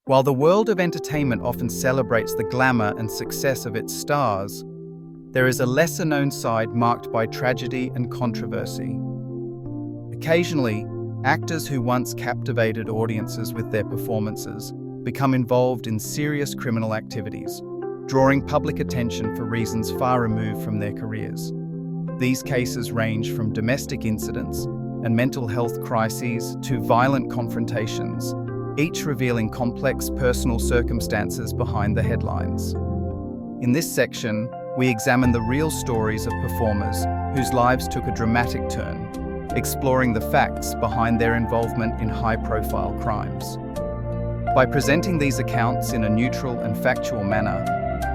While the world of entertainment often celebrates the glamour and success of its stars, there is a lesser-known side marked by tragedy and controversy. Occasionally, actors who once captivated audiences with their performances become involved in serious criminal activities, drawing public attention for reasons far removed from their careers. These cases range from domestic incidents and mental health crises to violent confrontations, each revealing complex personal circumstances behind the headlines. In this section, we examine the real stories of performers whose lives took a dramatic turn, exploring the facts behind their involvement in high-profile crimes. By presenting these accounts in a neutral and factual manner,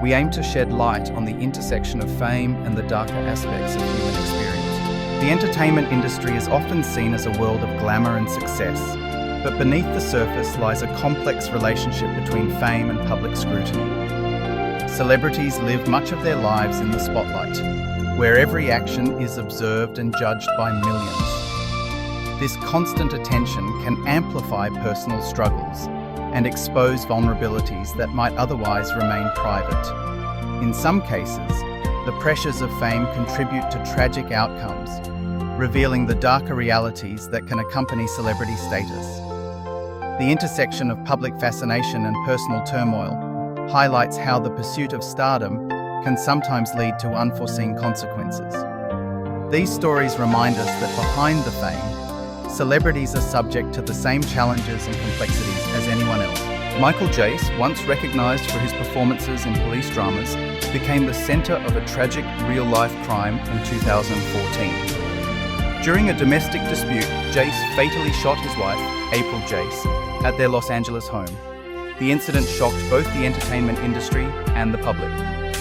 we aim to shed light on the intersection of fame and the darker aspects of human experience. The entertainment industry is often seen as a world of glamour and success, but beneath the surface lies a complex relationship between fame and public scrutiny. Celebrities live much of their lives in the spotlight, where every action is observed and judged by millions. This constant attention can amplify personal struggles and expose vulnerabilities that might otherwise remain private. In some cases, the pressures of fame contribute to tragic outcomes, revealing the darker realities that can accompany celebrity status. The intersection of public fascination and personal turmoil highlights how the pursuit of stardom can sometimes lead to unforeseen consequences. These stories remind us that behind the fame, celebrities are subject to the same challenges and complexities as anyone else. Michael Jace, once recognized for his performances in police dramas, became the center of a tragic real-life crime in 2014. During a domestic dispute, Jace fatally shot his wife, April Jace, at their Los Angeles home. The incident shocked both the entertainment industry and the public,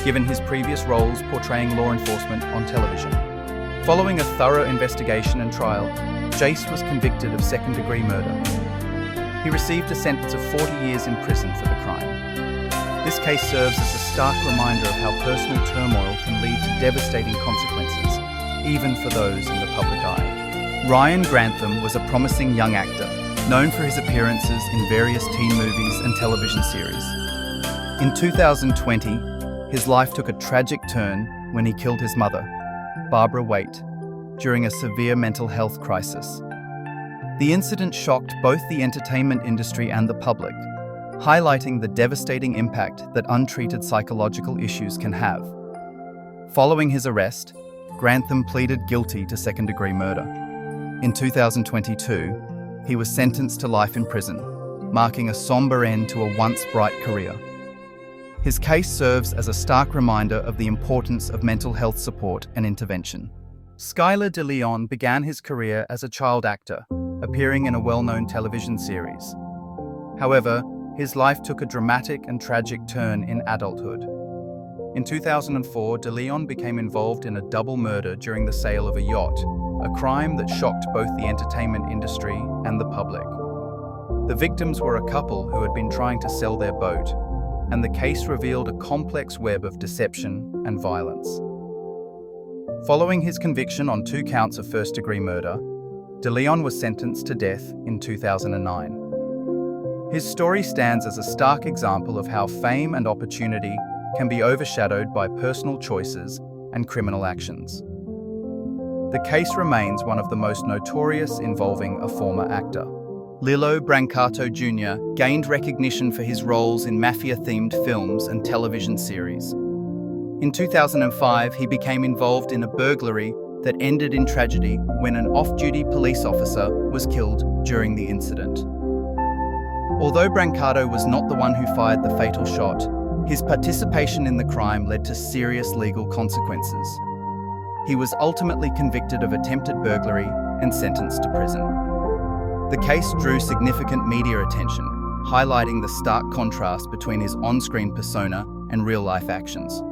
given his previous roles portraying law enforcement on television. Following a thorough investigation and trial, Jace was convicted of second-degree murder. He received a sentence of 40 years in prison for the crime. This case serves as a stark reminder of how personal turmoil can lead to devastating consequences, even for those in the public eye. Ryan Grantham was a promising young actor, known for his appearances in various teen movies and television series. In 2020, his life took a tragic turn when he killed his mother, Barbara Waite, during a severe mental health crisis. The incident shocked both the entertainment industry and the public, highlighting the devastating impact that untreated psychological issues can have. Following his arrest, Grantham pleaded guilty to second-degree murder. In 2022, he was sentenced to life in prison, marking a somber end to a once bright career. His case serves as a stark reminder of the importance of mental health support and intervention. Skylar DeLeon began his career as a child actor, appearing in a well-known television series. However, his life took a dramatic and tragic turn in adulthood. In 2004, DeLeon became involved in a double murder during the sale of a yacht, a crime that shocked both the entertainment industry and the public. The victims were a couple who had been trying to sell their boat, and the case revealed a complex web of deception and violence. Following his conviction on 2 counts of first-degree murder, DeLeon was sentenced to death in 2009. His story stands as a stark example of how fame and opportunity can be overshadowed by personal choices and criminal actions. The case remains one of the most notorious involving a former actor. Lilo Brancato Jr. gained recognition for his roles in mafia-themed films and television series. In 2005, he became involved in a burglary that ended in tragedy when an off-duty police officer was killed during the incident. Although Brancato was not the one who fired the fatal shot, his participation in the crime led to serious legal consequences. He was ultimately convicted of attempted burglary and sentenced to prison. The case drew significant media attention, highlighting the stark contrast between his on-screen persona and real-life actions.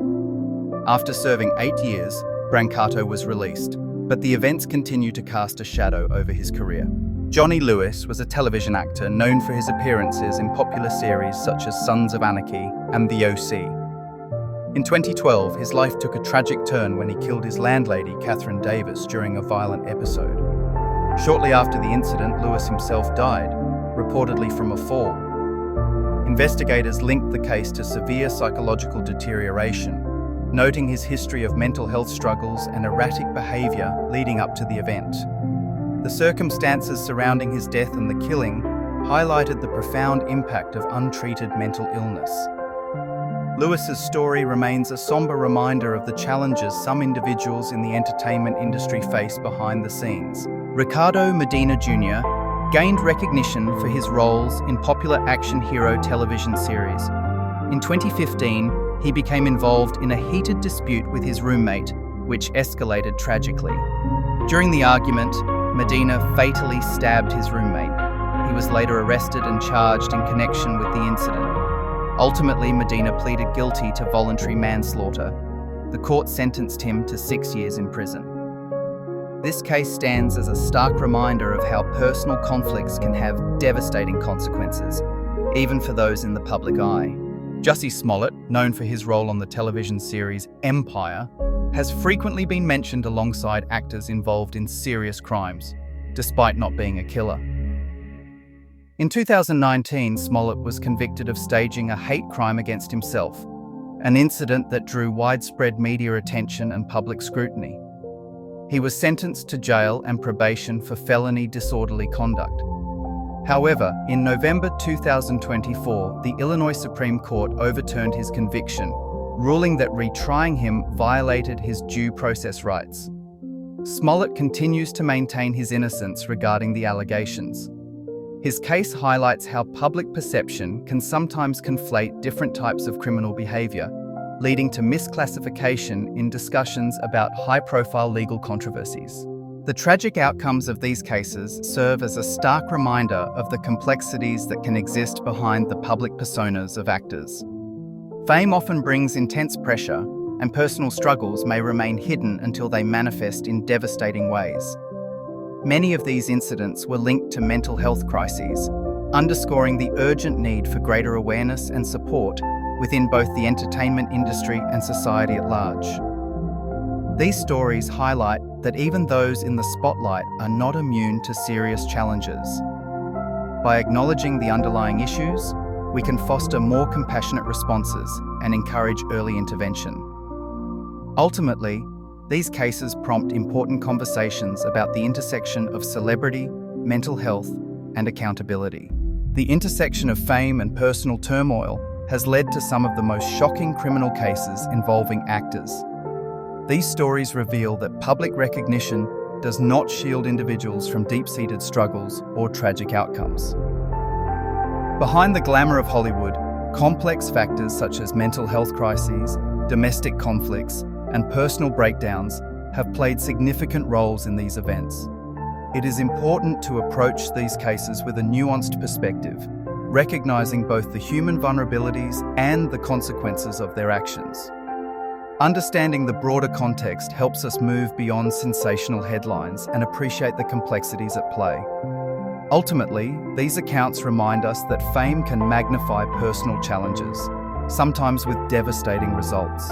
After serving 8 years, Brancato was released, but the events continue to cast a shadow over his career. Johnny Lewis was a television actor known for his appearances in popular series such as Sons of Anarchy and The O.C. In 2012, his life took a tragic turn when he killed his landlady, Catherine Davis, during a violent episode. Shortly after the incident, Lewis himself died, reportedly from a fall. investigators linked the case to severe psychological deterioration, noting his history of mental health struggles and erratic behavior leading up to the event. The circumstances surrounding his death and the killing highlighted the profound impact of untreated mental illness. Lewis's story remains a somber reminder of the challenges some individuals in the entertainment industry face behind the scenes. Ricardo Medina Jr. gained recognition for his roles in popular action hero television series. In 2015, he became involved in a heated dispute with his roommate, which escalated tragically. During the argument, Medina fatally stabbed his roommate. He was later arrested and charged in connection with the incident. Ultimately, Medina pleaded guilty to voluntary manslaughter. The court sentenced him to 6 years in prison. This case stands as a stark reminder of how personal conflicts can have devastating consequences, even for those in the public eye. Jussie Smollett, known for his role on the television series Empire, has frequently been mentioned alongside actors involved in serious crimes, despite not being a killer. In 2019, Smollett was convicted of staging a hate crime against himself, an incident that drew widespread media attention and public scrutiny. He was sentenced to jail and probation for felony disorderly conduct. However, in November 2024, the Illinois Supreme Court overturned his conviction, ruling that retrying him violated his due process rights. Smollett continues to maintain his innocence regarding the allegations. His case highlights how public perception can sometimes conflate different types of criminal behavior, leading to misclassification in discussions about high-profile legal controversies. The tragic outcomes of these cases serve as a stark reminder of the complexities that can exist behind the public personas of actors. Fame often brings intense pressure, and personal struggles may remain hidden until they manifest in devastating ways. Many of these incidents were linked to mental health crises, underscoring the urgent need for greater awareness and support within both the entertainment industry and society at large. These stories highlight that even those in the spotlight are not immune to serious challenges. By acknowledging the underlying issues, we can foster more compassionate responses and encourage early intervention. Ultimately, these cases prompt important conversations about the intersection of celebrity, mental health, and accountability. The intersection of fame and personal turmoil has led to some of the most shocking criminal cases involving actors. These stories reveal that public recognition does not shield individuals from deep-seated struggles or tragic outcomes. Behind the glamour of Hollywood, complex factors such as mental health crises, domestic conflicts, and personal breakdowns have played significant roles in these events. It is important to approach these cases with a nuanced perspective, recognizing both the human vulnerabilities and the consequences of their actions. Understanding the broader context helps us move beyond sensational headlines and appreciate the complexities at play. Ultimately, these accounts remind us that fame can magnify personal challenges, sometimes with devastating results.